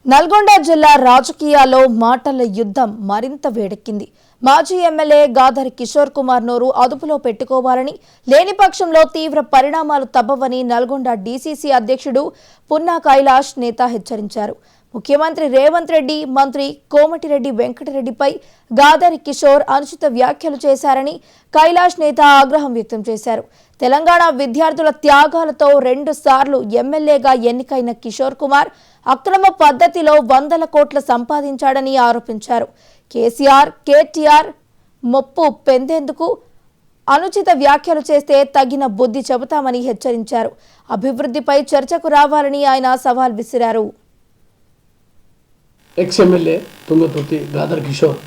నల్గొండ జిల్లా రాజకీయాల్లో మాటల యుద్ధం మరింత వేడెక్కింది. మాజీ ఎమ్మెల్యే గాదర్ కిషోర్ కుమార్ నోరు అదుపులో పెట్టుకోవాలని, లేని పక్షంలో తీవ్ర పరిణామాలు తప్పవని నల్గొండ డీసీసీ అధ్యక్షుడు పున్నా కైలాష్ నేత హెచ్చరించారు. ముఖ్యమంత్రి రేవంత్ రెడ్డి, మంత్రి కోమటిరెడ్డి వెంకటరెడ్డిపై గాదర్ కిషోర్ అనుచిత వ్యాఖ్యలు చేశారని కైలాష్ నేత ఆగ్రహం వ్యక్తం చేశారు. తెలంగాణ విద్యార్థుల త్యాగాలతో 2 సార్లు ఎమ్మెల్యేగా ఎన్నికైన కిషోర్ కుమార్ అక్రమ పద్ధతిలో 100 కోట్ల సంపాదించాడని ఆరోపించారు. కేసీఆర్, కేటీఆర్ మొప్పు పెందేందుకు అనుచిత వ్యాఖ్యలు చేస్తే తగిన బుద్ధి చెబుతామని హెచ్చరించారు. అభివృద్ధిపై చర్చకు రావాలని ఆయన సవాల్ విసిరారు. ఎక్స్-ఎమ్మెల్యే తుంగతుర్తి గాదర్ కిషోర్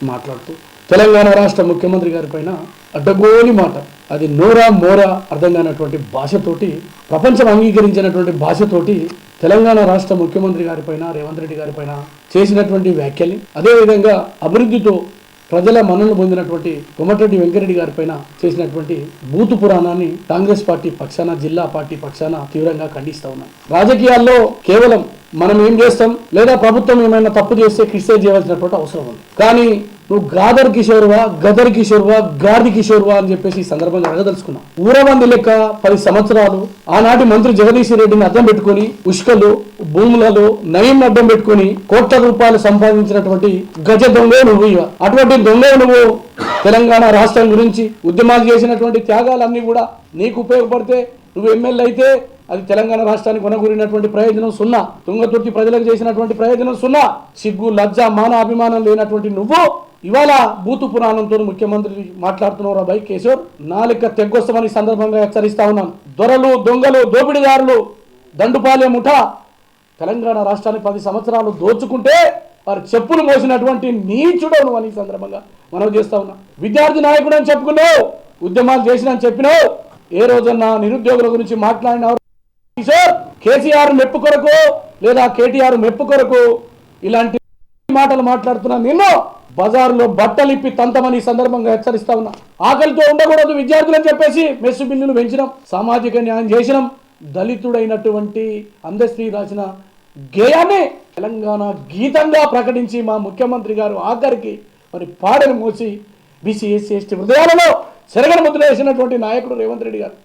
మాట్లాడుతూ తెలంగాణ రాష్ట్ర ముఖ్యమంత్రి గారి పైన అడ్డగోలి మాట, అది నోరా మోరా అర్థం కానటువంటి భాషతోటి, ప్రపంచం అంగీకరించినటువంటి భాషతోటి తెలంగాణ రాష్ట్ర ముఖ్యమంత్రి గారి పైన, రేవంత్ రెడ్డి గారి పైన చేసినటువంటి వ్యాఖ్యలు, అదేవిధంగా అభివృద్ధితో ప్రజల మన్ననలు పొందినటువంటి కోమటిరెడ్డి వెంకటరెడ్డి గారి పైన చేసినటువంటి బూతు పురాణాన్ని కాంగ్రెస్ పార్టీ పక్షాన, జిల్లా పార్టీ పక్షాన తీవ్రంగా ఖండిస్తా ఉన్నాం. రాజకీయాల్లో కేవలం మనం ఏం చేస్తాం లేదా ప్రభుత్వం ఏమైనా తప్పు చేస్తే క్రిటిసైజ్ చేయవలసినటువంటి అవసరం ఉంది. కానీ నువ్వు గాదర్ కిషోర్వా, గదర్ కిషోర్వా, గార్ది కిషోర్వా అని చెప్పేసి ఈ సందర్భంగా అడగదలుచుకున్నాం. ఊరబంది లెక్క 10 సంవత్సరాలు ఆనాటి మంత్రి జగదీష్ రెడ్డిని అడ్డం పెట్టుకుని, ఉష్కలు భూములలో నయం అడ్డం పెట్టుకుని కోట్ల రూపాయలు సంపాదించినటువంటి గజ దొంగ నువ్వు. అటువంటి దొంగ నువ్వు తెలంగాణ రాష్ట్రం గురించి ఉద్యమాలు చేసినటువంటి త్యాగాలన్నీ కూడా నీకు ఉపయోగపడితే, నువ్వు ఎమ్మెల్యే అయితే అది తెలంగాణ రాష్ట్రానికి కొనగూరినటువంటి ప్రయోజనం సున్నా, తుంగతుర్తి ప్రజలకు చేసినటువంటి ప్రయోజనం సున్నా. సిగ్గు, లజ్జ, మాన అభిమానం లేనటువంటి నువ్వు ఇవాళ బూతు పురాణంతో ముఖ్యమంత్రి మాట్లాడుతున్నావు. రాబాయ్ కిషోర్, నాలుక తెగ్గొస్తామని సందర్భంగా హెచ్చరిస్తా ఉన్నాను. దొరలు, దొంగలు, దోపిడీదారులు, దండుపాలెం ముఠా తెలంగాణ రాష్ట్రానికి 10 సంవత్సరాలు దోచుకుంటే వారు చెప్పులు మోసినటువంటి నీచుడవు అని సందర్భంగా మనం చేస్తా ఉన్నాం. విద్యార్థి నాయకుడు అని చెప్పుకున్నావు, ఉద్యమాలు చేసిన చెప్పినావు, ఏ రోజన్నా నిరుద్యోగుల గురించి మాట్లాడినావు? కిషోర్, కేసీఆర్ మెప్పు కొరకు లేదా కేటీఆర్ మెప్పు కొరకు ఇలాంటి మాటలు మాట్లాడుతున్నా నిన్ను బజార్లో బట్టలిప్పి తంతమని సందర్భంగా హెచ్చరిస్తా ఉన్నా. ఆకలితో ఉండకూడదు విద్యార్థులని చెప్పేసి మెస్సు బిల్లులు పెంచినాం, సామాజిక న్యాయం చేసినాం. దళితుడైనటువంటి అందశ్రీ రాసిన గేయాన్ని తెలంగాణ గీతంగా ప్రకటించి మా ముఖ్యమంత్రి గారు ఆఖరికి మరి పాడను మోసి బీసీ, ఎస్సీ, ఎస్టీ హృదయాలలో చెరగని ముద్ర వేసినటువంటి నాయకుడు రేవంత్ రెడ్డి గారు.